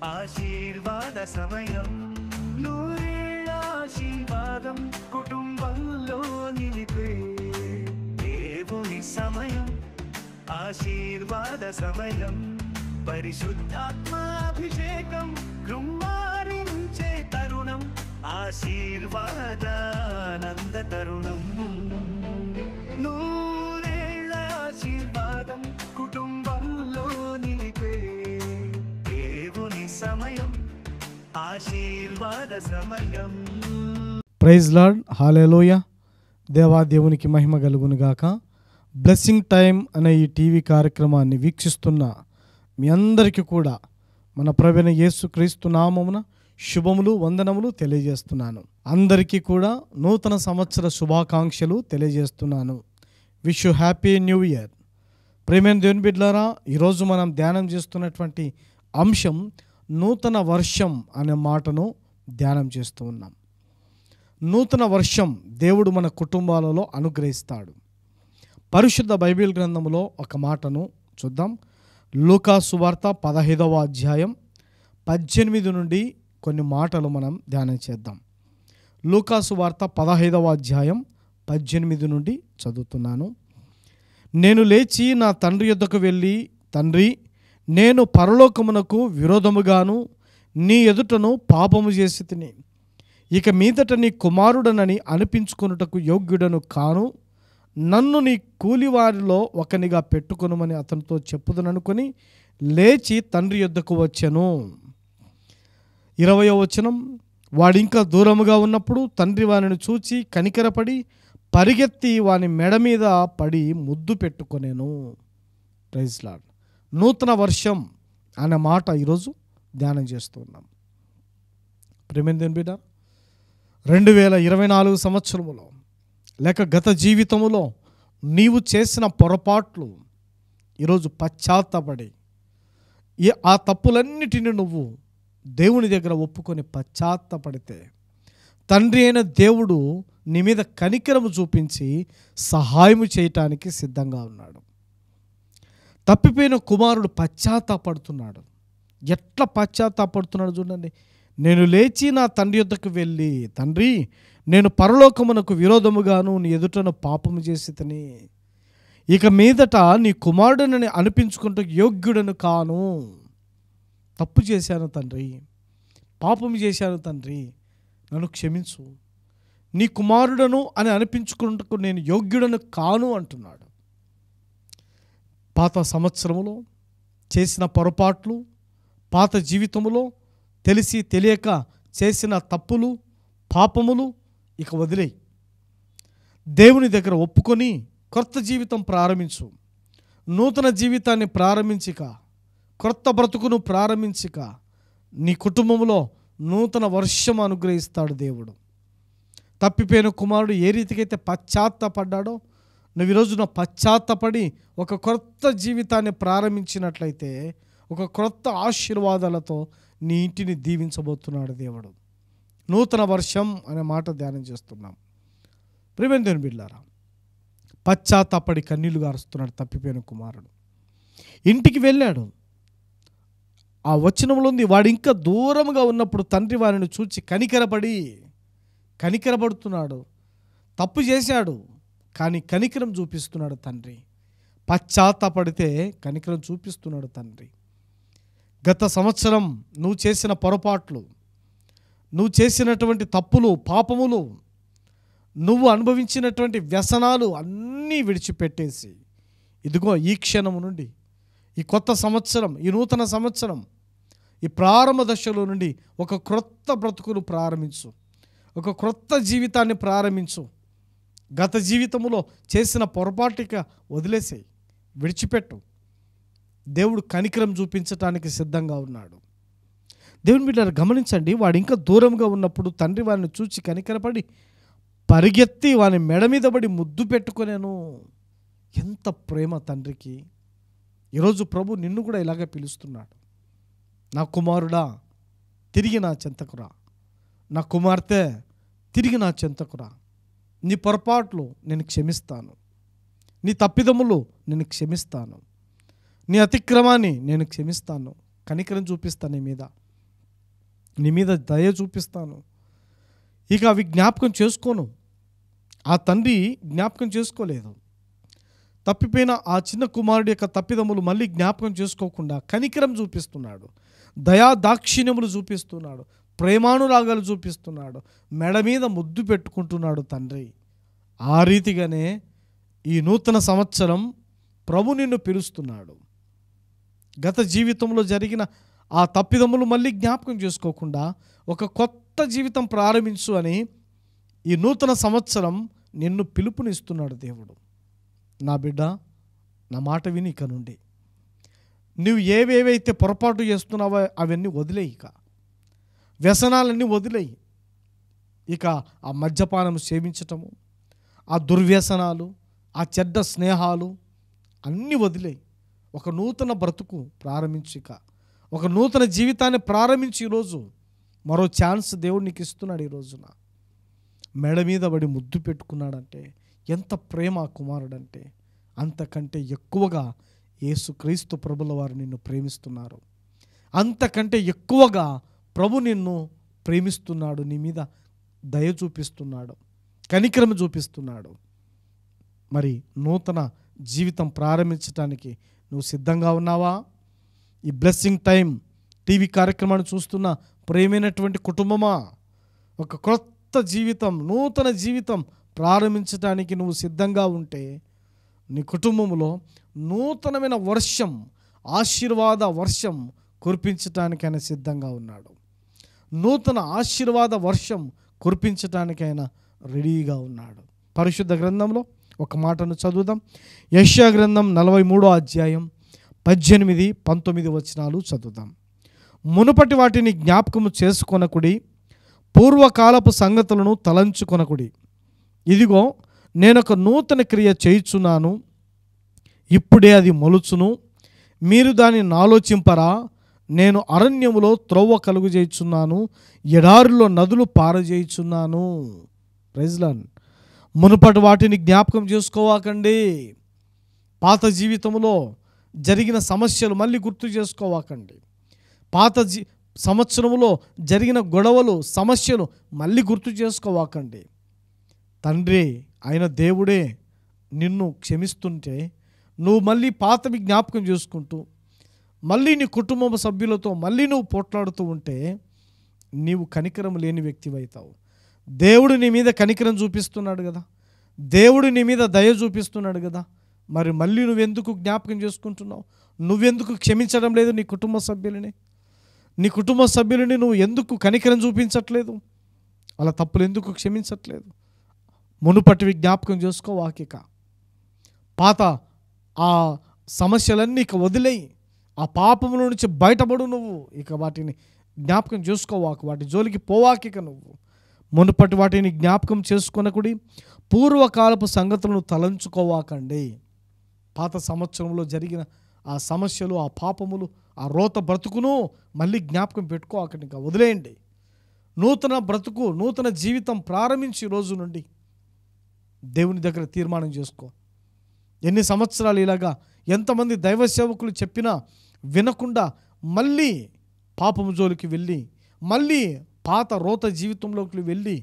ఆశీర్వాద సమయం, నూరేళ్ల ఆశీర్వాదం కుటుంబంలో నిలిపే దేవుని సమయం. ఆశీర్వాద సమయం, పరిశుద్ధాత్మ అభిషేకం కృమ్మారించే తరుణం, ఆశీర్వాదానంద తరుణం. నూరేళ్ల ఆశీర్వాదం కుటుంబంలో నిలిపే దేవుని సమయం, ఆశీర్వాద సమయం. ప్రైజ్ లార్డ్, హల్లెలూయా. దేవా దేవునికి మహిమ కలుగును గాక. బ్లెస్సింగ్ టైం అనే ఈ టీవీ కార్యక్రమాన్ని వీక్షిస్తున్న మీ అందరికీ కూడా మన ప్రభువైన యేసుక్రీస్తు నామమున శుభములు, వందనములు తెలియజేస్తున్నాను. అందరికీ కూడా నూతన సంవత్సర శుభాకాంక్షలు తెలియజేస్తున్నాను. Wish you happy new year. ప్రియమైన దేవుని బిడ్డలారా, ఈరోజు మనం ధ్యానం చేస్తున్నటువంటి అంశం నూతన వర్షం అనే మాటను ధ్యానం చేస్తూ ఉన్నాం. నూతన వర్షం దేవుడు మన కుటుంబాలలో అనుగ్రహిస్తాడు. పరిశుద్ధ బైబిల్ గ్రంథంలో ఒక మాటను చూద్దాం. లూకా సువార్త 15వ అధ్యాయం 18 నుండి కొన్ని మాటలు మనం ధ్యానం చేద్దాం. లూకా సువార్త 15వ అధ్యాయం 18 నుండి చదువుతున్నాను. నేను లేచి నా తండ్రి యొద్దకు వెళ్ళి, తండ్రి, నేను పరలోకమునకు విరోధముగాను నీ ఎదుటను పాపము చేసి తిని, ఇక మీదట నీ కుమారుడనని అనిపించుకొనుటకు యోగ్యుడను కాను. నన్ను నీ కూలివారిలో ఒకనిగా పెట్టుకొనుమని అతనితో చెప్పుదననుకొని లేచి తండ్రి యొద్దకు వచ్చెను. 20వ వచనం, వాడింకా దూరముగా ఉన్నప్పుడు తండ్రి వానిని చూచి కనికరపడి పరిగెత్తి వాని మెడ మీద పడి ముద్దు పెట్టుకొనేను. Praise lord. నూతన వర్షం అనే మాట ఈరోజు ధ్యానం చేస్తున్నాం. ప్రేమేందేని బిడ్డ, 2024 సంవత్సరములో లేక గత జీవితములో నీవు చేసిన పొరపాట్లు ఈరోజు పశ్చాత్తాపడి ఆ తప్పులన్నిటిని నువ్వు దేవుని దగ్గర ఒప్పుకొని పశ్చాత్తాపడితే తండ్రి అయిన దేవుడు నీ మీద కనికరము చూపించి సహాయము చేయటానికి సిద్ధంగా ఉన్నాడు. తప్పిపోయిన కుమారుడు పశ్చాత్తాపడుతున్నాడు. ఎట్లా పశ్చాత్తాపడుతున్నాడు చూడండి. నేను లేచి నా తండ్రి యొద్దకు వెళ్ళి, తండ్రి, నేను పరలోకమునకు విరోధముగాను నీ ఎదుటను పాపము చేసి తిని, ఇక మీదట నీ కుమారుడనని అనిపించుకుంటూ యోగ్యుడను కాను. తప్పు చేశాను తండ్రి, పాపము చేశాను తండ్రి, నన్ను క్షమించు. నీ కుమారుడను అని అనిపించుకుంటూ నేను యోగ్యుడను కాను అంటున్నాడు. పాత సంవత్సరములో చేసిన పొరపాట్లు, పాత జీవితములో తెలిసి తెలియక చేసిన తప్పులు, పాపములు ఇక వదిలేయి. దేవుని దగ్గర ఒప్పుకొని కొత్త జీవితం ప్రారంభించు. నూతన జీవితాన్ని ప్రారంభించిక, కొత్త బ్రతుకును ప్రారంభించిక నీ కుటుంబంలో నూతన వర్షం అనుగ్రహిస్తాడు దేవుడు. తప్పిపోయిన కుమారుడు ఏ రీతికైతే పశ్చాత్తాపడ్డాడో, నువ్వు ఈరోజున పశ్చాత్తాపడి ఒక కొత్త జీవితాన్ని ప్రారంభించినట్లయితే ఒక కొత్త ఆశీర్వాదాలతో నీ ఇంటిని దీవించబోతున్నాడు దేవుడు. నూతన వర్షం అనే మాట ధ్యానం చేస్తున్నాం. ప్రియమైన దేవుని బిడ్డలారా, పశ్చాత్తాపడి కన్నీళ్లు గారుస్తున్నాడు తప్పిపోయిన కుమారుడు. ఇంటికి వెళ్ళాడు. ఆ వచనంలో ఉంది, వాడు ఇంకా దూరముగా ఉన్నప్పుడు తండ్రి వారిని చూచి కనికరపడుతున్నాడు. తప్పు చేశాడు కానీ కనికరం చూపిస్తున్నాడు తండ్రి. పశ్చాత్తాపడితే కనికరం చూపిస్తున్నాడు తండ్రి. గత సంవత్సరం నువ్వు చేసిన పొరపాట్లు, నువ్వు చేసినటువంటి తప్పులు, పాపములు, నువ్వు అనుభవించినటువంటి వ్యసనాలు అన్నీ విడిచిపెట్టేసి ఇదిగో ఈ క్షణము నుండి ఈ కొత్త సంవత్సరం, ఈ నూతన సంవత్సరం, ఈ ప్రారంభ దశలో నుండి ఒక క్రొత్త బ్రతుకును ప్రారంభించు, ఒక క్రొత్త జీవితాన్ని ప్రారంభించు. గత జీవితంలో చేసిన పొరపాటుక వదిలేసేయి, విడిచిపెట్టు. దేవుడు కనికరం చూపించటానికి సిద్ధంగా ఉన్నాడు. దేవుని బిడ్డలారా గమనించండి, వాడు ఇంకా దూరంగా ఉన్నప్పుడు తండ్రి వారిని చూచి కనికరపడి పరిగెత్తి వాని మెడ మీద పడి ముద్దు పెట్టుకొనేను. ఎంత ప్రేమ తండ్రికి. ఈరోజు ప్రభు నిన్ను కూడా ఇలాగే పిలుస్తున్నాడు. నా కుమారుడా, తిరిగి నా చెంతకురా. నా కుమార్తె, తిరిగి నా చెంతకురా. నీ పొరపాట్లు నేను క్షమిస్తాను, నీ తప్పిదములు నేను క్షమిస్తాను, నీ అతిక్రమాన్ని నేను క్షమిస్తాను, కనికరం చూపిస్తాను నీ మీద. నీ మీద దయ చూపిస్తాను. ఇక అవి జ్ఞాపకం చేసుకోను. ఆ తండ్రి జ్ఞాపకం చేసుకోలేదు. తప్పిపోయిన ఆ చిన్న కుమారుడి యొక్క తప్పిదములు మళ్ళీ జ్ఞాపకం చేసుకోకుండా కనికరం చూపిస్తున్నాడు, దయా దాక్షిణ్యములు చూపిస్తున్నాడు, ప్రేమానురాగాలు చూపిస్తున్నాడు, మెడ మీద ముద్దు పెట్టుకుంటున్నాడు తండ్రి. ఆ రీతిగానే ఈ నూతన సంవత్సరం ప్రభు నిన్ను పిలుస్తున్నాడు. గత జీవితంలో జరిగిన ఆ తప్పిదములు మళ్ళీ జ్ఞాపకం చేసుకోకుండా ఒక కొత్త జీవితం ప్రారంభించు అని ఈ నూతన సంవత్సరం నిన్ను పిలుపునిస్తున్నాడు దేవుడు. నా బిడ్డ, నా మాట విని ఇక నుండి నువ్వు ఏవేవైతే పొరపాటు చేస్తున్నావో అవన్నీ వదిలేయి. ఇక వ్యసనాలన్నీ వదిలేయి. ఇక ఆ మద్యపానం సేవించటము, ఆ దుర్వ్యసనాలు, ఆ చెడ్డ స్నేహాలు అన్నీ వదిలేయి. ఒక నూతన బ్రతుకు ప్రారంభించి, ఇక ఒక నూతన జీవితాన్ని ప్రారంభించి ఈరోజు మరో ఛాన్స్ దేవుడు నీకు ఇస్తున్నాడు. ఈ రోజున మెడ మీద పడి ముద్దు పెట్టుకున్నాడంటే ఎంత ప్రేమ ఆ కుమారుడంటే, అంతకంటే ఎక్కువగా యేసుక్రీస్తు ప్రభుల వారు నిన్ను ప్రేమిస్తున్నారు. అంతకంటే ఎక్కువగా ప్రభు నిన్ను ప్రేమిస్తున్నాడు, నీ మీద దయ చూపిస్తున్నాడు, కనికరం చూపిస్తున్నాడు. మరి నూతన జీవితం ప్రారంభించడానికి నువ్వు సిద్ధంగా ఉన్నావా? ఈ బ్లెస్సింగ్ టైం టీవీ కార్యక్రమాన్ని చూస్తున్న ప్రేమైనటువంటి కుటుంబమా, ఒక కొత్త జీవితం, నూతన జీవితం ప్రారంభించడానికి నువ్వు సిద్ధంగా ఉంటే నీ కుటుంబంలో నూతనమైన వర్షం, ఆశీర్వాద వర్షం కురిపించటానికి ఆయన సిద్ధంగా ఉన్నాడు. నూతన ఆశీర్వాద వర్షం కురిపించటానికి ఆయన రెడీగా ఉన్నాడు. పరిశుద్ధ గ్రంథంలో ఒక మాటను చదువుదాం. యెషయా గ్రంథం 43వ అధ్యాయం 18, 19 వచనాలు చదువుదాం. మునుపటి వాటిని జ్ఞాపకము చేసుకొనకుడి, పూర్వకాలపు సంగతులను తలంచుకొనకుడి. ఇదిగో నేనొక నూతన క్రియ చేయుచున్నాను, ఇప్పుడే అది మొలుచును, మీరు దానిని ఆలోచింపరా? నేను అరణ్యములో త్రోవ కలుగు చేయుచున్నాను, ఎడారిలో నదులు పారజేయుచున్నాను. Praise lord. మునుపటి వాటిని జ్ఞాపకం చేసుకోవాకండి. పాత జీవితంలో జరిగిన సమస్యలు మళ్ళీ గుర్తు చేసుకోవాకండి. పాత సంవత్సరంలో జరిగిన గొడవలు, సమస్యలు మళ్ళీ గుర్తు చేసుకోవాకండి. తండ్రి ఆయన దేవుడే నిన్ను క్షమిస్తుంటే నువ్వు మళ్ళీ పాతవి జ్ఞాపకం చేసుకుంటూ మళ్ళీ నీ కుటుంబ సభ్యులతో మళ్ళీ నువ్వు పోట్లాడుతూ ఉంటే నీవు కనికరం లేని వ్యక్తివైతావు. దేవుడు నీ మీద కనికరం చూపిస్తున్నాడు కదా, దేవుడు నీ మీద దయ చూపిస్తున్నాడు కదా, మరి మళ్ళీ నువ్వెందుకు జ్ఞాపకం చేసుకుంటున్నావు? నువ్వెందుకు క్షమించడం లేదు నీ కుటుంబ సభ్యులని? నీ కుటుంబ సభ్యులని నువ్వు ఎందుకు కనికరం చూపించట్లేదు? వాళ్ళ తప్పులు ఎందుకు క్షమించట్లేదు? మునుపటివి జ్ఞాపకం చేసుకో. వాకిక పాత ఆ సమస్యలన్నీ ఇక వదిలేయి, ఆ పాపముల నుంచి బయటపడు. నువ్వు ఇక వాటిని జ్ఞాపకం చేసుకోవాకు, వాటి జోలికి పోవాకిక. నువ్వు మునుపటి వాటిని జ్ఞాపకం చేసుకొనకుడి, పూర్వకాలపు సంగతులను తలంచుకోవాకండి. పాత సంవత్సరంలో జరిగిన ఆ సమస్యలు, ఆ పాపములు, ఆ రోత బ్రతుకును మళ్ళీ జ్ఞాపకం పెట్టుకోవాకండి. ఇంకా వదిలేయండి. నూతన బ్రతుకు, నూతన జీవితం ప్రారంభించి రోజు నుండి దేవుని దగ్గర తీర్మానం చేసుకో. ఎన్ని సంవత్సరాలు ఇలాగా ఎంతమంది దైవ సేవకులు చెప్పినా వినకుండా మళ్ళీ పాపము జోలికి వెళ్ళి, మళ్ళీ పాత రోత జీవితంలోకి వెళ్ళి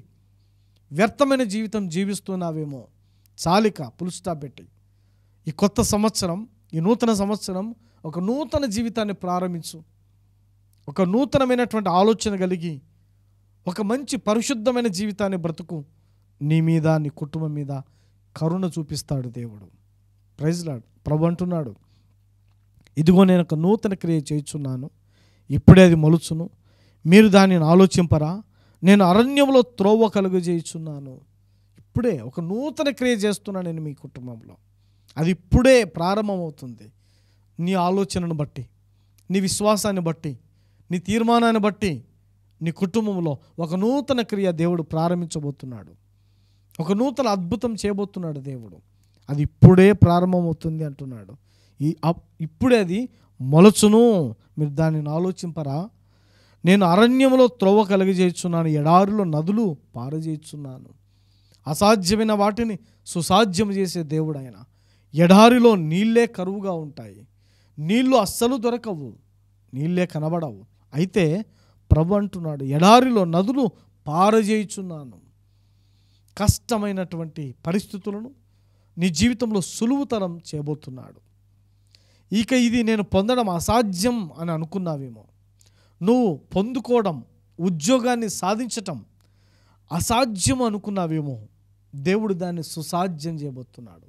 వ్యర్థమైన జీవితం జీవిస్తున్నావేమో. చాలిక ఫుల్ స్టాప్ పెట్టి ఈ కొత్త సంవత్సరం, ఈ నూతన సంవత్సరం ఒక నూతన జీవితాన్ని ప్రారంభించు. ఒక నూతనమైనటువంటి ఆలోచన కలిగి ఒక మంచి పరిశుద్ధమైన జీవితాన్ని బ్రతుకు. నీ మీద, నీ కుటుంబం మీద కరుణ చూపిస్తాడు దేవుడు. Praise lord. ప్రభు అంటున్నాడు, ఇదిగో నేను ఒక నూతన క్రియ చేయుచున్నాను, ఇప్పుడే అది మొలుచును, మీరు దానిని ఆలోచింపరా? నేను అరణ్యంలో త్రోవ కలుగజేయుచున్నాను. ఇప్పుడే ఒక నూతన క్రియ చేస్తున్నాను నేను మీ కుటుంబంలో. అది ఇప్పుడే ప్రారంభమవుతుంది. నీ ఆలోచనను బట్టి, నీ విశ్వాసాన్ని బట్టి, నీ తీర్మానాన్ని బట్టి నీ కుటుంబంలో ఒక నూతన క్రియ దేవుడు ప్రారంభించబోతున్నాడు. ఒక నూతన అద్భుతం చేయబోతున్నాడు దేవుడు. అది ఇప్పుడే ప్రారంభమవుతుంది అంటున్నాడు. ఇప్పుడే అది మొలచును, మీరు దానిని ఆలోచింపరా? నేను అరణ్యంలో త్రోవ కలుగజేయుచున్నాను, ఎడారిలో నదులు పారజేయుచున్నాను. అసాధ్యమైన వాటిని సుసాధ్యం చేసే దేవుడు ఆయన. ఎడారిలో నీళ్ళే కరువుగా ఉంటాయి, నీళ్ళు అస్సలు దొరకవు, నీళ్ళే కనబడవు. అయితే ప్రభు అంటున్నాడు, ఎడారిలో నదులు పారజేయుచున్నాను. కష్టమైనటువంటి పరిస్థితులను నీ జీవితంలో సులువుతరం చేయబోతున్నాడు. ఇక ఇది నేను పొందడం అసాధ్యం అని అనుకున్నావేమో, నువ్వు పొందుకోవడం, ఉద్యోగాన్ని సాధించటం అసాధ్యం అనుకున్నావేమో, దేవుడు దాన్ని సుసాధ్యం చేయబోతున్నాడు.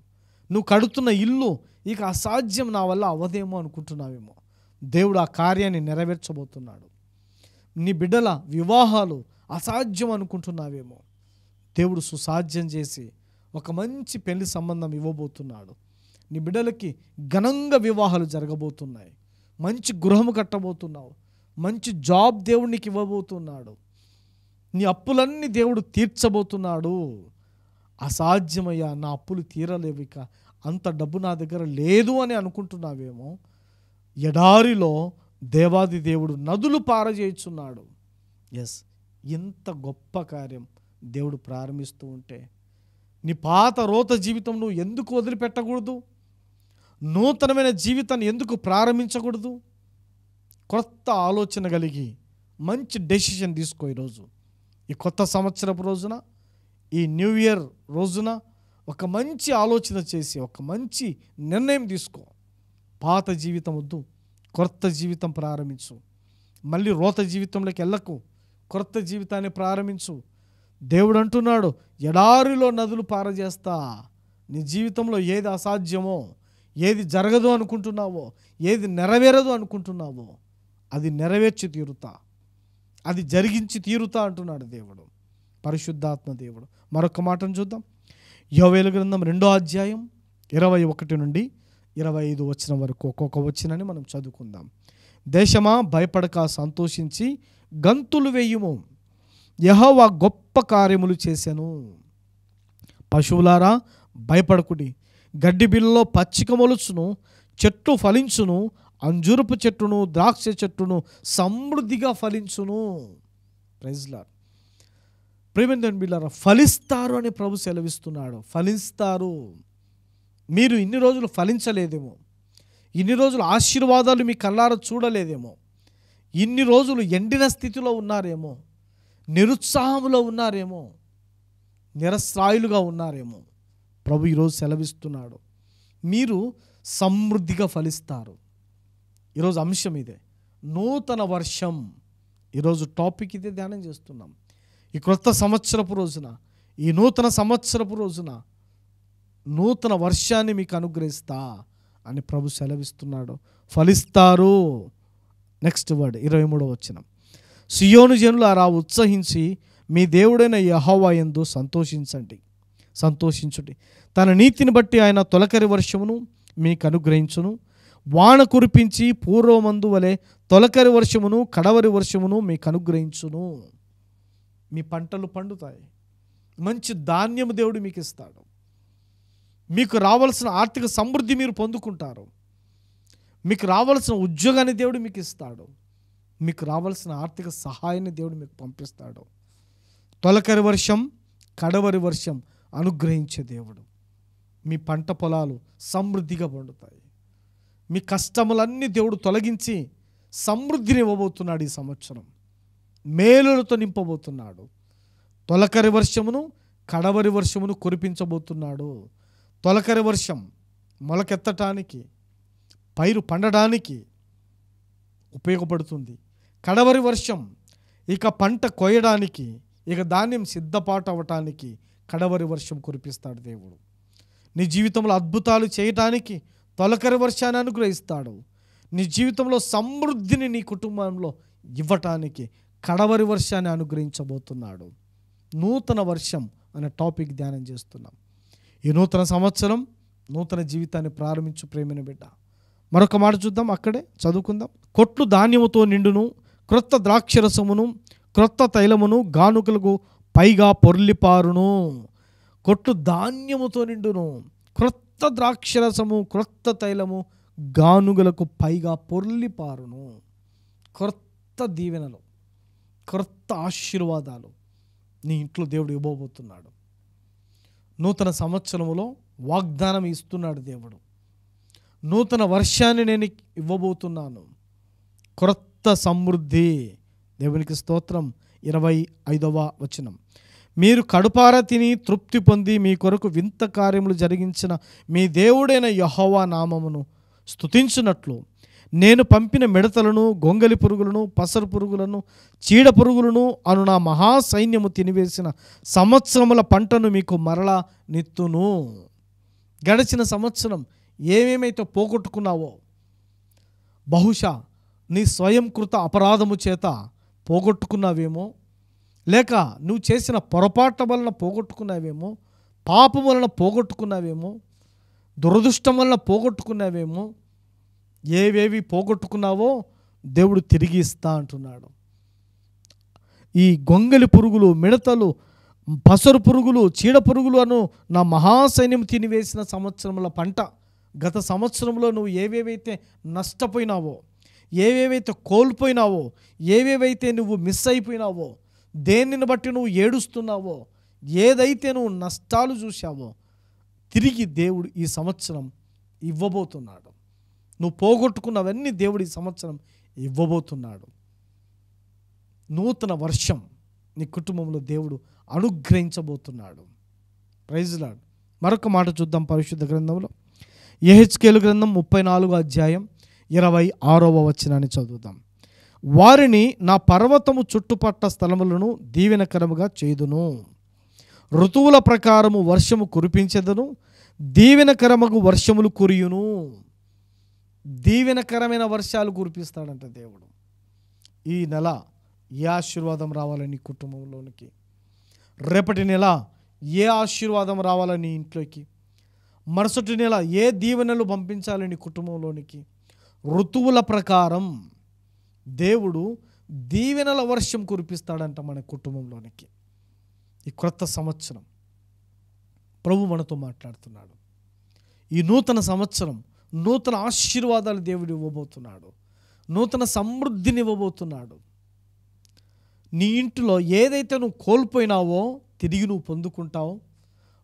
నువ్వు కడుతున్న ఇల్లు ఇక అసాధ్యం, నా వల్ల అవదేమో అనుకుంటున్నావేమో, దేవుడు ఆ కార్యాన్ని నెరవేర్చబోతున్నాడు. నీ బిడ్డల వివాహాలు అసాధ్యం అనుకుంటున్నావేమో, దేవుడు సుసాధ్యం చేసి ఒక మంచి పెళ్లి సంబంధం ఇవ్వబోతున్నాడు. నీ బిడ్డలకి ఘనంగా వివాహాలు జరగబోతున్నాయి. మంచి గృహము కట్టబోతున్నావు. మంచి జాబ్ దేవుడు నీకు ఇవ్వబోతున్నాడు. నీ అప్పులన్నీ దేవుడు తీర్చబోతున్నాడు. అసాధ్యమయ్యా, నా అప్పులు తీరలేవు, ఇక అంత డబ్బు నా దగ్గర లేదు అని అనుకుంటున్నావేమో, ఎడారిలో దేవాది దేవుడు నదులు పారజేయుచున్నాడు. ఎస్, ఇంత గొప్ప కార్యం దేవుడు ప్రారంభిస్తూ ఉంటే నీ పాత రోత జీవితం నువ్వు ఎందుకు వదిలిపెట్టకూడదు? నూతనమైన జీవితాన్ని ఎందుకు ప్రారంభించకూడదు? కొత్త ఆలోచన కలిగి మంచి డెసిషన్ తీసుకో. ఈరోజు ఈ కొత్త సంవత్సరపు రోజున, ఈ న్యూ ఇయర్ రోజున ఒక మంచి ఆలోచన చేసి ఒక మంచి నిర్ణయం తీసుకో. పాత జీవితం వద్దు, కొత్త జీవితం ప్రారంభించు. మళ్ళీ రోత జీవితంలోకి వెళ్ళకు, కొత్త జీవితాన్ని ప్రారంభించు. దేవుడు అంటున్నాడు, ఎడారిలో నదులు పారజేస్తా. నీ జీవితంలో ఏది అసాధ్యమో, ఏది జరగదు అనుకుంటున్నావో, ఏది నెరవేరదు అనుకుంటున్నావో, అది నెరవేర్చి తీరుతా, అది జరిగించి తీరుతా అంటున్నాడు దేవుడు, పరిశుద్ధాత్మ దేవుడు. మరొక మాటను చూద్దాం. యోవేలు గ్రంథం 2వ అధ్యాయం 21 నుండి 25 వచనం వరకు ఒక్కొక్క వచనాన్ని మనం చదువుకుందాం. దేశమా, భయపడక సంతోషించి గంతులు వేయుము, యెహోవా గొప్ప కార్యములు చేసెను. పశువులారా భయపడకుడి, గడ్డి బిల్లలో పచ్చిక మొలుచును, చెట్టు ఫలించును, అంజూరపు చెట్టును ద్రాక్ష చెట్టును సమృద్ధిగా ఫలించును. Praise lord. ప్రియమైన బిడ్డలారా, ఫలిస్తారు అని ప్రభు సెలవిస్తున్నాడు. ఫలిస్తారు. మీరు ఇన్ని రోజులు ఫలించలేదేమో, ఇన్ని రోజులు ఆశీర్వాదాలు మీ కళ్ళారా చూడలేదేమో, ఇన్ని రోజులు ఎండిన స్థితిలో ఉన్నారేమో, నిరుత్సాహంలో ఉన్నారేమో, నిరస్రాయులుగా ఉన్నారేమో. ప్రభు ఈరోజు సెలవిస్తున్నాడు, మీరు సమృద్ధిగా ఫలిస్తారు. ఈరోజు అంశం ఇదే, నూతన వర్షం. ఈరోజు టాపిక్ ఇదే ధ్యానం చేస్తున్నాం. ఈ క్రొత్త సంవత్సరపు రోజున, ఈ నూతన సంవత్సరపు రోజున నూతన వర్షాన్ని మీకు అనుగ్రహిస్తా అని ప్రభు సెలవిస్తున్నాడు. ఫలిస్తారు. నెక్స్ట్ వర్డ్ 23వ వచనం. సియోను జనులారా ఉత్సహించి మీ దేవుడైన యెహోవా యందు సంతోషించుడి. తన నీతిని బట్టి ఆయన తొలకరి వర్షమును మీకు అనుగ్రహించును. వాన కురిపించి పూర్వమందు వలె తొలకరి వర్షమును కడవరి వర్షమును మీకు అనుగ్రహించును. మీ పంటలు పండుతాయి. మంచి ధాన్యము దేవుడు మీకు ఇస్తాడు. మీకు రావాల్సిన ఆర్థిక సమృద్ధి మీరు పొందుకుంటారు. మీకు రావాల్సిన ఉద్యోగాన్ని దేవుడు మీకు ఇస్తాడు. మీకు రావాల్సిన ఆర్థిక సహాయాన్ని దేవుడు మీకు పంపిస్తాడు. తొలకరి వర్షం, కడవరి వర్షం అనుగ్రహించే దేవుడు. మీ పంట పొలాలు సమృద్ధిగా పండుతాయి. మీ కష్టములన్నీ దేవుడు తొలగించి సమృద్ధిని ఇవ్వబోతున్నాడు. ఈ సంవత్సరం మేలులతో నింపబోతున్నాడు. తొలకరి వర్షమును కడవరి వర్షమును కురిపించబోతున్నాడు. తొలకరి వర్షం మొలకెత్తటానికి, పైరు పండడానికి ఉపయోగపడుతుంది. కడవరి వర్షం ఇక పంట కోయడానికి, ఇక ధాన్యం సిద్ధపాటు అవ్వటానికి కడవరి వర్షం కురిపిస్తాడు దేవుడు. నీ జీవితంలో అద్భుతాలు చేయటానికి తొలకరి వర్షాన్ని అనుగ్రహిస్తాడు. నీ జీవితంలో సమృద్ధిని నీ కుటుంబంలో ఇవ్వటానికి కడవరి వర్షాన్ని అనుగ్రహించబోతున్నాడు. నూతన వర్షం అనే టాపిక్ ధ్యానం చేస్తున్నాం. ఈ నూతన సంవత్సరం నూతన జీవితాన్ని ప్రారంభించు ప్రేమైన బిడ్డ. మరొక మాట చూద్దాం, అక్కడే చదువుకుందాం. కొట్లు ధాన్యముతో నిండును, క్రొత్త ద్రాక్షరసమును క్రొత్త తైలమును గానుకలకు పైగా పొర్లిపారును. కొట్లు ధాన్యముతో నిండును, క్రొత్త ద్రాక్షరసము క్రొత్త తైలము గానుగలకు పైగా పొర్లిపారును. క్రొత్త దీవెనలు, క్రొత్త ఆశీర్వాదాలు నీ ఇంట్లో దేవుడు ఇవ్వబోతున్నాడు. నూతన సంవత్సరములో వాగ్దానం ఇస్తున్నాడు దేవుడు. నూతన వర్షాన్ని నేను ఇవ్వబోతున్నాను. క్రొత్త సమృద్ధి దేవునికి స్తోత్రం. 25వ వచనం, మీరు కడుపారా తిని తృప్తి పొంది మీ కొరకు వింత కార్యములు జరిగించిన మీ దేవుడైన యెహోవా నామమును స్తుతించున్నట్లు నేను పంపిన మిడతలను, గొంగలి పురుగులను, పసరు పురుగులను, చీడ పురుగులను అను నా మహాసైన్యము తినివేసిన సంవత్సరముల పంటను మీకు మరలా నిత్తును. గడిచిన సంవత్సరం ఏమేమైతే పోగొట్టుకున్నావో, బహుశా నీ స్వయంకృత అపరాధము చేత పోగొట్టుకున్నావేమో, లేక నువ్వు చేసిన పొరపాట్ల వలన పోగొట్టుకున్నావేమో, పాపం వలన పోగొట్టుకున్నావేమో, దురదృష్టం వలన పోగొట్టుకున్నావేమో. ఏవేవి పోగొట్టుకున్నావో దేవుడు తిరిగి ఇస్తా అంటున్నాడు. ఈ గొంగలి పురుగులు, మిడతలు, పసరు పురుగులు, చీడ పురుగులు అను నా మహాసైన్యం తినివేసిన సంవత్సరముల పంట. గత సంవత్సరంలో నువ్వు ఏవేవైతే నష్టపోయినావో, ఏవేవైతే కోల్పోయినావో, ఏవేవైతే నువ్వు మిస్ అయిపోయినావో, దేనిని బట్టి నువ్వు ఏడుస్తున్నావో, ఏదైతే నువ్వు నష్టాలు చూసావో, తిరిగి దేవుడు ఈ సంవత్సరం ఇవ్వబోతున్నాడు. నువ్వు పోగొట్టుకున్నవన్నీ దేవుడు ఈ సంవత్సరం ఇవ్వబోతున్నాడు. నూతన వర్షం నీ కుటుంబంలో దేవుడు అనుగ్రహించబోతున్నాడు. Praise Lord. మరొక మాట చూద్దాం పరిశుద్ధ గ్రంథంలో. యెహెజ్కేలు గ్రంథం 34వ అధ్యాయం 26వ వచనాన్ని చదువుదాం. వారిని నా పర్వతము చుట్టుపట్ట స్థలములను దీవెనకరముగా చేయుదును, ఋతువుల ప్రకారము వర్షము కురిపించెదను, దీవెనకరముగు వర్షములు కురియును. దీవెనకరమైన వర్షాలు కురిపిస్తాడంట దేవుడు. ఈ నెల ఏ ఆశీర్వాదం రావాలని కుటుంబంలోనికి, రేపటి నెల ఏ ఆశీర్వాదం రావాలని ఇంట్లోకి, మరుసటి నెల ఏ దీవెనలు పంపించాలని కుటుంబంలోనికి, ఋతువుల ప్రకారం దేవుడు దీవెనల వర్షం కురిపిస్తాడంట మన కుటుంబంలోనికి. ఈ క్రొత్త సంవత్సరం ప్రభు మనతో మాట్లాడుతున్నాడు. ఈ నూతన సంవత్సరం నూతన ఆశీర్వాదాలు దేవుడు ఇవ్వబోతున్నాడు, నూతన సమృద్ధిని ఇవ్వబోతున్నాడు. నీ ఇంటిలో ఏదైతే నువ్వు కోల్పోయినావో తిరిగి నువ్వు పొందుకుంటావు.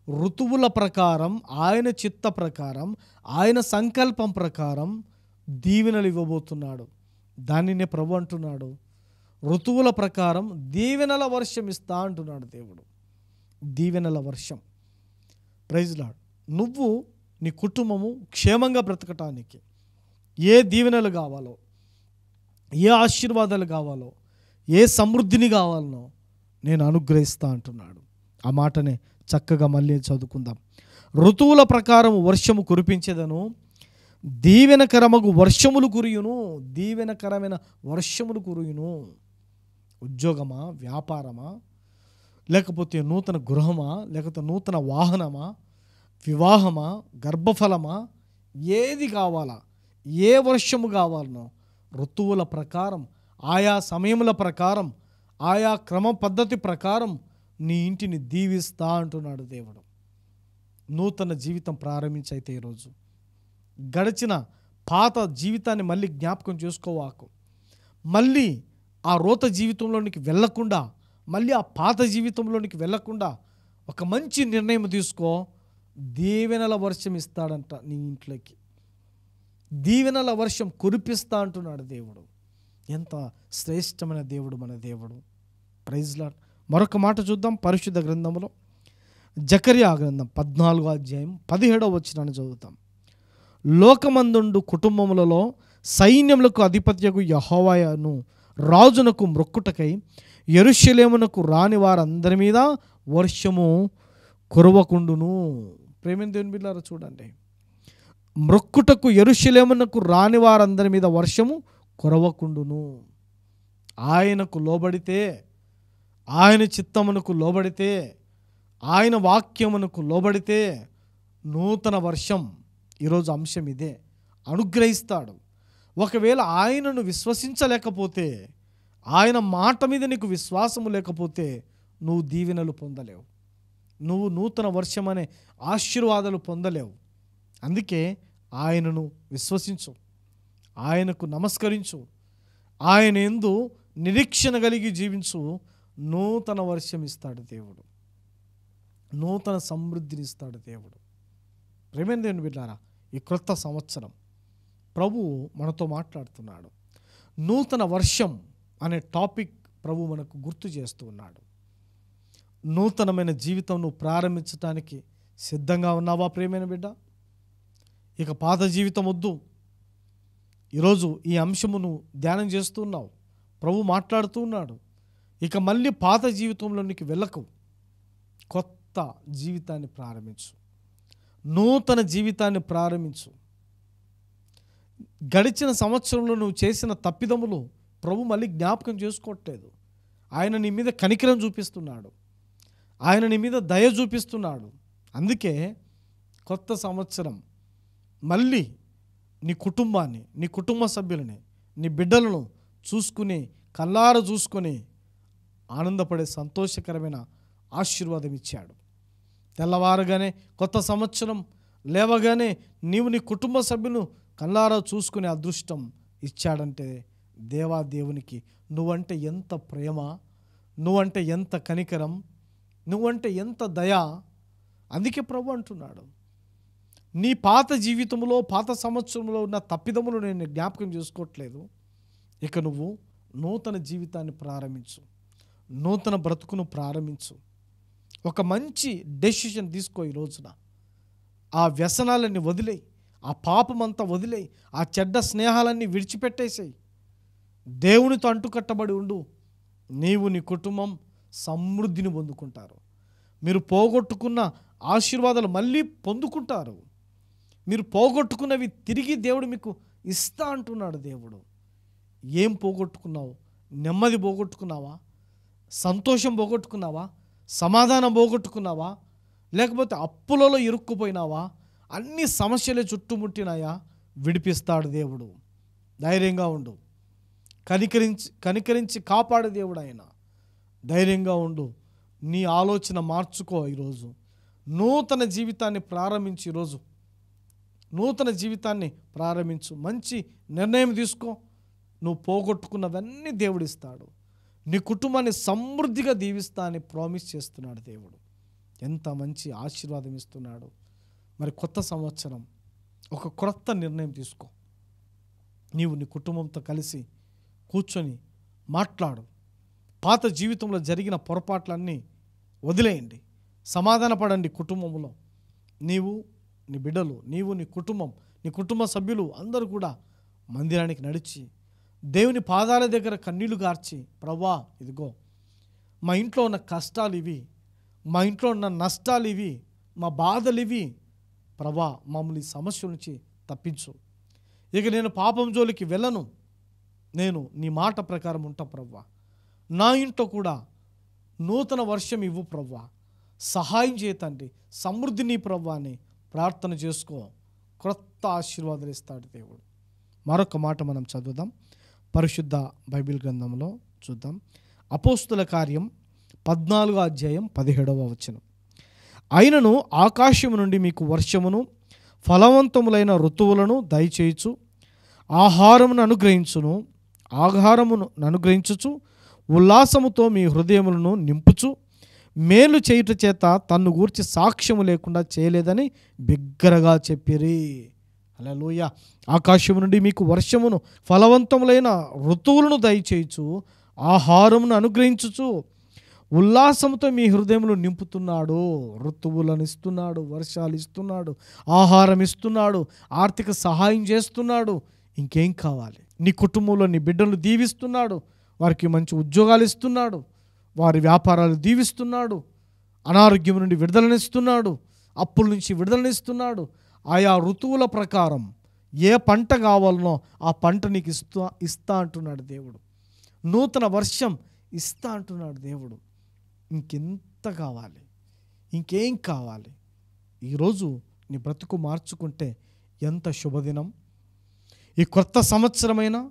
ఋతువుల ప్రకారం, ఆయన చిత్త ప్రకారం, ఆయన సంకల్పం ప్రకారం దీవెనలు ఇవ్వబోతున్నాడు. దానినే ప్రభు అంటున్నాడు, ఋతువుల ప్రకారం దీవెనల వర్షం ఇస్తా అంటున్నాడు దేవుడు. దీవెనల వర్షం. Praise Lord. నువ్వు నీ కుటుంబము క్షేమంగా బ్రతకటానికి ఏ దీవెనలు కావాలో, ఏ ఆశీర్వాదాలు కావాలో, ఏ సమృద్ధిని కావాలనో నేను అనుగ్రహిస్తా అంటున్నాడు. ఆ మాటనే చక్కగా మళ్ళీ చదువుకుందాం. ఋతువుల ప్రకారం వర్షము కురిపించేదను, దీవెనకరమగు వర్షములు కురియును. దీవెనకరమైన వర్షములు కురియును. ఉద్యోగమా, వ్యాపారమా, లేకపోతే నూతన గృహమా, లేకపోతే నూతన వాహనమా, వివాహమా, గర్భఫలమా, ఏది కావాలా, ఏ వర్షము కావాలనో ఋతువుల ప్రకారం, ఆయా సమయముల ప్రకారం, ఆయా క్రమ పద్ధతి ప్రకారం నీ ఇంటిని దీవిస్తా అంటున్నాడు దేవుడు. నూతన జీవితం ప్రారంభించైతే ఈరోజు గడిచిన పాత జీవితాన్ని మళ్ళీ జ్ఞాపకం చేసుకోవాకు. మళ్ళీ ఆ రోత జీవితంలోనికి వెళ్ళకుండా, మళ్ళీ ఆ పాత జీవితంలోనికి వెళ్ళకుండా ఒక మంచి నిర్ణయం తీసుకో. దీవెనల వర్షం ఇస్తాడంట నీ ఇంట్లోకి. దీవెనల వర్షం కురిపిస్తా అంటున్నాడు దేవుడు. ఎంత శ్రేష్టమైన దేవుడు మన దేవుడు. Praise Lord. మరొక మాట చూద్దాం పరిశుద్ధ గ్రంథంలో. జకర్యా గ్రంథం 14వ అధ్యాయం 17వ వచనాన్ని చదువుతాం. లోకమందుండు కుటుంబములలో సైన్యములకు అధిపత్యకు యెహోవాను రాజునకు మ్రొక్కుటకై యెరూషలేమునకు రాని వారందరి మీద వర్షము కురవకుండును. ప్రేమైన దేవుని బిడ్డలారా చూడండి, మ్రొక్కుటకు యెరూషలేమునకు రాని వారందరి మీద వర్షము కురవకుండును. ఆయనకు లోబడితే, ఆయన చిత్తమునకు లోబడితే, ఆయన వాక్యమునకు లోబడితే నూతన వర్షం, ఈరోజు అంశం ఇదే, అనుగ్రహిస్తాడు. ఒకవేళ ఆయనను విశ్వసించలేకపోతే, ఆయన మాట మీద నీకు విశ్వాసము లేకపోతే నువ్వు దీవెనలు పొందలేవు, నువ్వు నూతన వర్షం అనే ఆశీర్వాదాలు పొందలేవు. అందుకే ఆయనను విశ్వసించు, ఆయనకు నమస్కరించు, ఆయన యందు నిరీక్షణ కలిగి జీవించు. నూతన వర్షం ఇస్తాడు దేవుడు, నూతన సమృద్ధిని ఇస్తాడు దేవుడు. ప్రేమైన దేవుని బిడ్డలారా, ఈ క్రొత్త సంవత్సరం ప్రభువు మనతో మాట్లాడుతున్నాడు. నూతన వర్షం అనే టాపిక్ ప్రభు మనకు గుర్తు చేస్తూ ఉన్నాడు. నూతనమైన జీవితం నువ్వు ప్రారంభించడానికి సిద్ధంగా ఉన్నావా ప్రియమైన బిడ్డ? ఇక పాత జీవితం వద్దు. ఈరోజు ఈ అంశమును ధ్యానం చేస్తున్నావు, ప్రభు మాట్లాడుతూ ఉన్నాడు. ఇక మళ్ళీ పాత జీవితంలోనికి వెళ్ళకు, కొత్త జీవితాన్ని ప్రారంభించు, నూతన జీవితాన్ని ప్రారంభించు. గడిచిన సంవత్సరంలో నువ్వు చేసిన తప్పిదములు ప్రభు మళ్ళీ జ్ఞాపకం చేసుకోవట్లేదు. ఆయన నీ మీద కనికరం చూపిస్తున్నాడు, ఆయన నీ మీద దయ చూపిస్తున్నాడు. అందుకే కొత్త సంవత్సరం మళ్ళీ నీ కుటుంబాన్ని, నీ కుటుంబ సభ్యులని, నీ బిడ్డలను చూసుకుని, కళ్ళార చూసుకొని ఆనందపడే సంతోషకరమైన ఆశీర్వాదం ఇచ్చాడు. తెల్లవారుగానే కొత్త సంవత్సరం లేవగానే నీవు నీ కుటుంబ సభ్యులను కళ్ళారా చూసుకునే అదృష్టం ఇచ్చాడంటే దేవునికి నువ్వంటే ఎంత ప్రేమ, నువ్వంటే ఎంత కనికరం, నువ్వంటే ఎంత దయ. అందుకే ప్రభు అంటున్నాడు, నీ పాత జీవితంలో, పాత సంవత్సరంలో ఉన్న తప్పిదములు నేను జ్ఞాపకం చేసుకోవట్లేదు. ఇక నువ్వు నూతన జీవితాన్ని ప్రారంభించు, నూతన బ్రతుకును ప్రారంభించు. ఒక మంచి డెసిషన్ తీసుకో. ఈ రోజున ఆ వ్యసనాలన్నీ వదిలేయి, ఆ పాపమంతా వదిలేయి, ఆ చెడ్డ స్నేహాలన్నీ విడిచిపెట్టేసేయి. దేవునితో అంటుకట్టబడి ఉండు. నీవు నీ కుటుంబం సమృద్ధిని పొందుకుంటారు. మీరు పోగొట్టుకున్న ఆశీర్వాదాలు మళ్ళీ పొందుకుంటారు. మీరు పోగొట్టుకున్నవి తిరిగి దేవుడు మీకు ఇస్తా అంటున్నాడు. దేవుడు ఏం పోగొట్టుకున్నావు? నెమ్మది పోగొట్టుకున్నావా? సంతోషం పోగొట్టుకున్నావా? సమాధానం పోగొట్టుకున్నావా? లేకపోతే అప్పులలో ఇరుక్కుపోయినావా? అన్ని సమస్యలే చుట్టుముట్టినాయా? విడిపిస్తాడు దేవుడు. ధైర్యంగా ఉండు. కనికరించి కాపాడే దేవుడు ఆయన. ధైర్యంగా ఉండు. నీ ఆలోచన మార్చుకో. ఈరోజు నూతన జీవితాన్ని ప్రారంభించి, ఈరోజు నూతన జీవితాన్ని ప్రారంభించు. మంచి నిర్ణయం తీసుకో. నువ్వు పోగొట్టుకున్నవన్నీ దేవుడిస్తాడు. నీ కుటుంబాన్ని సమృద్ధిగా దీవిస్తా అని ప్రామిస్ చేస్తున్నాడు దేవుడు. ఎంత మంచి ఆశీర్వాదం ఇస్తున్నాడు. మరి కొత్త సంవత్సరం ఒక క్రొత్త నిర్ణయం తీసుకో. నీవు నీ కుటుంబంతో కలిసి కూర్చొని మాట్లాడు. పాత జీవితంలో జరిగిన పొరపాట్లన్నీ వదిలేయండి. సమాధానపడండి. కుటుంబంలో నీవు, నీ బిడ్డలు, నీవు, నీ కుటుంబ సభ్యులు అందరూ కూడా మందిరానికి నడిచి దేవుని పాదాల దగ్గర కన్నీళ్లు గార్చి, ప్రభువా ఇదిగో మా ఇంట్లో ఉన్న కష్టాలు ఇవి, మా ఇంట్లో ఉన్న నష్టాలు ఇవి, మా బాధలు ఇవి, ప్రభువా మమ్మల్ని సమస్యల నుంచి తప్పించు. ఇక నేను పాపం జోలికి వెళ్ళను, నేను నీ మాట ప్రకారం ఉంటా ప్రభువా. నా ఇంట్లో కూడా నూతన వర్షం ఇవ్వు ప్రభువా, సహాయం చేయతండి, సమృద్ధి నీ ప్రభువా అని ప్రార్థన చేసుకో. క్రొత్త ఆశీర్వాదాలు ఇస్తాడు దేవుడు. మరొక మాట మనం చదువుదాం. పరిశుద్ధ బైబిల్ గ్రంథంలో చూద్దాం. అపోస్తుల కార్యం 14వ అధ్యాయం 17వ వచనం. అయినను ఆకాశము నుండి మీకు వర్షమును ఫలవంతములైన ఋతువులను దయచేయుచు ఆహారమును అనుగ్రహించుచు ఉల్లాసముతో మీ హృదయములను నింపుచు మేలు చేయుట చేత తన్ను గూర్చి సాక్ష్యము లేకుండా చేయలేదని బిగ్గరగా చెప్పిరి. హల్లెలూయా. ఆకాశము నుండి మీకు వర్షమును ఫలవంతములైన ఋతువులను దయచేయుచు ఆహారమును అనుగ్రహించుచు ఉల్లాసంతో మీ హృదయములు నింపుతున్నాడు. ఋతువులను ఇస్తున్నాడు, వర్షాలు ఇస్తున్నాడు, ఆహారం ఇస్తున్నాడు, ఆర్థిక సహాయం చేస్తున్నాడు. ఇంకేం కావాలి? నీ కుటుంబంలో నీ బిడ్డలు దీవిస్తున్నాడు, వారికి మంచి ఉద్యోగాలు ఇస్తున్నాడు, వారి వ్యాపారాలు దీవిస్తున్నాడు, అనారోగ్యం నుండి విడుదలనిస్తున్నాడు, అప్పుల నుంచి విడుదలనిస్తున్నాడు. ఆయా ఋతువుల ప్రకారం ఏ పంట కావాలనో ఆ పంట నీకు ఇస్తా అంటున్నాడు దేవుడు. నూతన వర్షం ఇస్తా అంటున్నాడు దేవుడు. ఇంకెంత కావాలి? ఇంకేం కావాలి? ఈరోజు నీ బ్రతుకు మార్చుకుంటే ఎంత శుభదినం. ఈ కొత్త సంవత్సరమైనా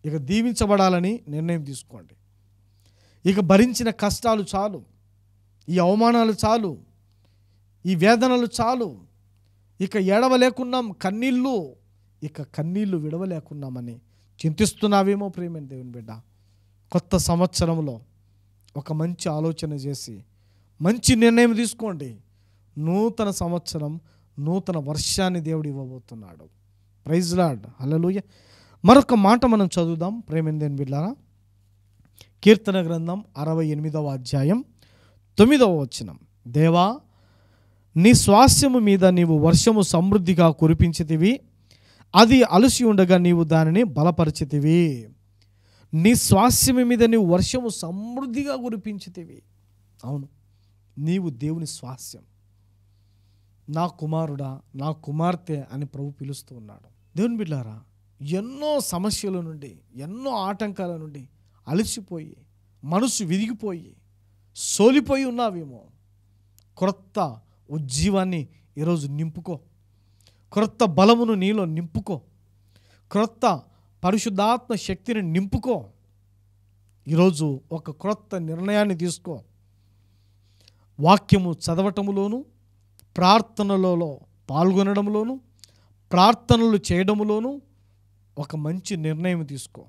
ఇక దీవించబడాలని నిర్ణయం తీసుకోండి. ఇక భరించిన కష్టాలు చాలు, ఈ అవమానాలు చాలు, ఈ వేదనలు చాలు. ఇక ఏడవలేకున్నాం, కన్నీళ్ళు విడవలేకున్నామని చింతిస్తున్నావేమో ప్రియమైన దేవుని బిడ్డ. కొత్త సంవత్సరంలో ఒక మంచి ఆలోచన చేసి మంచి నిర్ణయం తీసుకోండి. నూతన సంవత్సరం, నూతన వర్షాన్ని దేవుడు ఇవ్వబోతున్నాడు. Praise lord. హల్లెలూయా. మరొక మాట మనం చదువుదాం ప్రియమైన దేవుని బిడ్డలారా. కీర్తన గ్రంథం 68వ అధ్యాయం 9వ వచనం. దేవా, నీ స్వాస్యము మీద నీవు వర్షము సమృద్ధిగా కురిపించితివి, అది అలసి ఉండగా నీవు దానిని బలపరిచితివి. నీ స్వాస్యము మీద నీవు వర్షము సమృద్ధిగా కురిపించితివి. అవును, నీవు దేవుని స్వాస్యం. నా కుమారుడా, నా కుమార్తె అని ప్రభు పిలుస్తూ ఉన్నాడు. దేవుని బిడ్డారా, ఎన్నో సమస్యల నుండి, ఎన్నో ఆటంకాల నుండి అలసిపోయి, మనసు విరిగిపోయి, సోలిపోయి ఉన్నావేమో. క్రొత్త ఉజ్జీవాన్ని ఈరోజు నింపుకో. క్రొత్త బలమును నీలో నింపుకో. క్రొత్త పరిశుద్ధాత్మ శక్తిని నింపుకో. ఈరోజు ఒక క్రొత్త నిర్ణయాన్ని తీసుకో. వాక్యము చదవటములోను, ప్రార్థనలలో పాల్గొనడంలోను, ప్రార్థనలు చేయడములోను ఒక మంచి నిర్ణయం తీసుకో.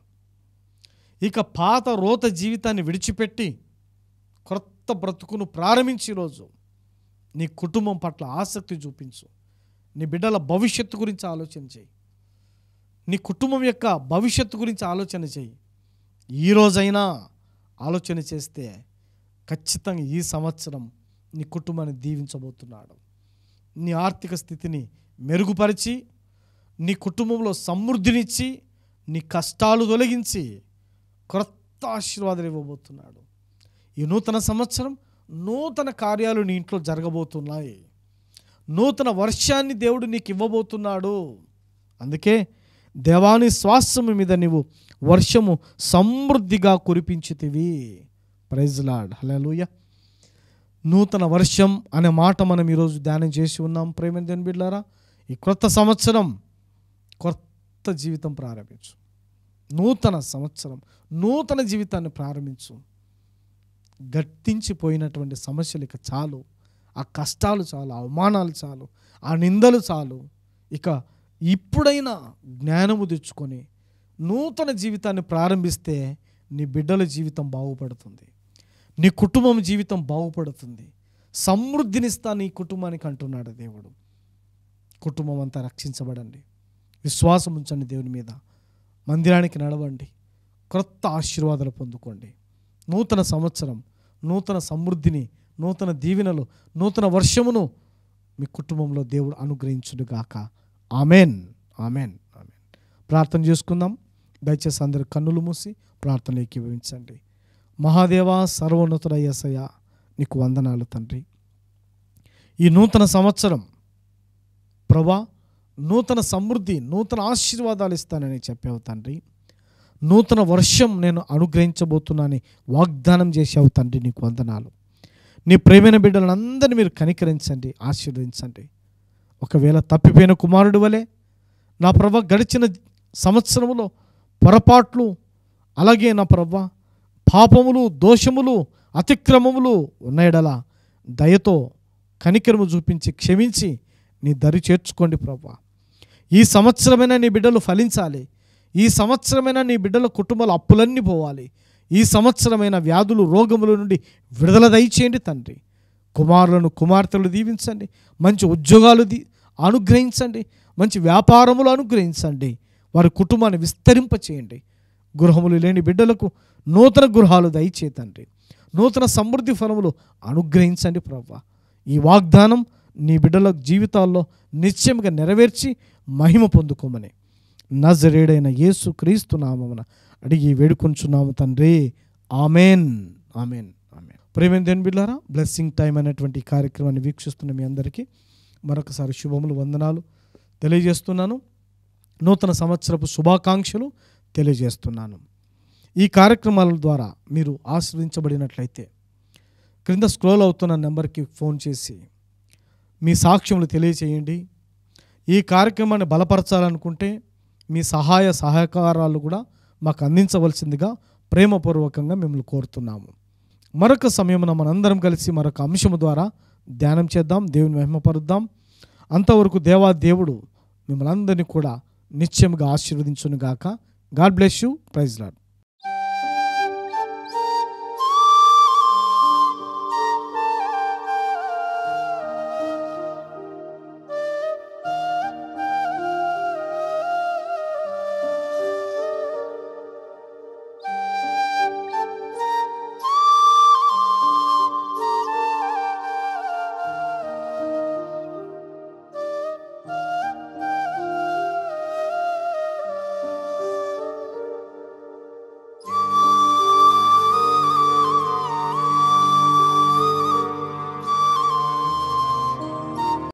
ఇక పాత రోత జీవితాన్ని విడిచిపెట్టి క్రొత్త బ్రతుకును ప్రారంభించి ఈరోజు నీ కుటుంబం పట్ల ఆసక్తి చూపించు. నీ బిడ్డల భవిష్యత్తు గురించి ఆలోచన చేయి. నీ కుటుంబం యొక్క భవిష్యత్తు గురించి ఆలోచన చేయి. ఈరోజైనా ఆలోచన చేస్తే ఖచ్చితంగా ఈ సంవత్సరం నీ కుటుంబాన్ని దీవించబోతున్నాడు. నీ ఆర్థిక స్థితిని మెరుగుపరిచి, నీ కుటుంబంలో సమృద్ధినిచ్చి, నీ కష్టాలు తొలగించి క్రొత్త ఆశీర్వాదాలు ఇవ్వబోతున్నాడు. ఈ నూతన సంవత్సరం నూతన కార్యాలు నీ ఇంట్లో జరగబోతున్నాయి. నూతన వర్షాన్ని దేవుడు నీకు ఇవ్వబోతున్నాడు. అందుకే దేవాని శ్వాసము మీద నీవు వర్షము సమృద్ధిగా కురిపించితివి. ప్రైజ్ లార్డ్, హల్లెలూయా. నూతన వర్షం అనే మాట మనం ఈరోజు ధ్యానం చేసి ఉన్నాం. ప్రేమ దేవుని బిడ్డలారా, ఈ క్రొత్త సంవత్సరం కొత్త జీవితం ప్రారంభించు. నూతన సంవత్సరం నూతన జీవితాన్ని ప్రారంభించు. గట్టించిపోయినటువంటి సమస్యలు ఇక చాలు. ఆ కష్టాలు చాలు, ఆ అవమానాలు చాలు, ఆ నిందలు చాలు. ఇక ఇప్పుడైనా జ్ఞానము తెచ్చుకొని నూతన జీవితాన్ని ప్రారంభిస్తే నీ బిడ్డల జీవితం బాగుపడుతుంది, నీ కుటుంబం జీవితం బాగుపడుతుంది. సమృద్ధినిస్తా నీ కుటుంబానికి అంటున్నాడు దేవుడు. కుటుంబం అంతా రక్షించబడండి. విశ్వాసం ఉంచండి దేవుని మీద. మందిరానికి నడవండి. క్రొత్త ఆశీర్వాదాలు పొందుకోండి. నూతన సంవత్సరం నూతన సమృద్ధిని, నూతన దీవెనలు, నూతన వర్షమును మీ కుటుంబంలో దేవుడు అనుగ్రహించునుగాక. Amen, amen, amen. ప్రార్థన చేసుకుందాం. దయచేసి అందరు కన్నులు మూసి ప్రార్థనలు ఏకీభవించండి. మహాదేవా, సర్వోన్నతుడ యేసయ్య, నీకు వందనాలు తండ్రి. ఈ నూతన సంవత్సరం ప్రభా నూతన సమృద్ధి, నూతన ఆశీర్వాదాలు ఇస్తానని చెప్పావు తండ్రి. నూతన వర్షం నేను అనుగ్రహించబోతున్నానని వాగ్దానం చేసావు తండ్రి. నీకు వందనాలు. నీ ప్రేమైన బిడ్డలందరినీ మీరు కనికరించండి, ఆశీర్వదించండి. ఒకవేళ తప్పిపోయిన కుమారుడు వలె నా ప్రభ గడిచిన సంవత్సరములో పొరపాట్లు, అలాగే నా ప్రభ పాపములు, దోషములు, అతిక్రమములు ఉన్నాయడలా దయతో కనికరము చూపించి క్షమించి నీ దరి చేర్చుకోండి ప్రభా. ఈ సంవత్సరమైనా నీ బిడ్డలు ఫలించాలి. ఈ సంవత్సరమైనా నీ బిడ్డల కుటుంబాల అప్పులన్నీ పోవాలి. ఈ సంవత్సరమైన వ్యాధులు, రోగముల నుండి విడుదల దయచేయండి తండ్రి. కుమారులను, కుమార్తెలు దీవించండి. మంచి ఉద్యోగాలు అనుగ్రహించండి. మంచి వ్యాపారములు అనుగ్రహించండి. వారి కుటుంబాన్ని విస్తరింపచేయండి. గృహములు లేని బిడ్డలకు నూతన గృహాలు దయచేతండి. నూతన సమృద్ధి ఫలములు అనుగ్రహించండి ప్రభా. ఈ వాగ్దానం నీ బిడ్డల జీవితాల్లో నిశ్చయంగా నెరవేర్చి మహిమ పొందుకోమని నజరేడైన యేసు క్రీస్తు నామమున అడిగి వేడుకొంచున్నాము తండ్రి. Amen, amen, amen. ప్రేమైన దేవుని బిడ్డలారా, బ్లెస్సింగ్ టైం అనేటువంటి కార్యక్రమాన్ని వీక్షిస్తున్న మీ అందరికీ మరొకసారి శుభములు, వందనాలు తెలియజేస్తున్నాను. నూతన సంవత్సరపు శుభాకాంక్షలు తెలియజేస్తున్నాను. ఈ కార్యక్రమాల ద్వారా మీరు ఆశీర్వదించబడినట్లయితే క్రింద స్క్రోల్ అవుతున్న నెంబర్కి ఫోన్ చేసి మీ సాక్ష్యములు తెలియచేయండి. ఈ కార్యక్రమాన్ని బలపరచాలనుకుంటే మీ సహాయ సహకారాలు కూడా మాకు అందించవలసిందిగా ప్రేమపూర్వకంగా మిమ్మల్ని కోరుతున్నాము. మరొక సమయమున మనందరం కలిసి మరొక అంశము ద్వారా ధ్యానం చేద్దాం, దేవుని మహిమపరుద్దాం. అంతవరకు దేవుడు మిమ్మల్ని అందరినీ కూడా నిశ్చయముగా ఆశీర్వదించునుగాక. God bless you. Praise lord.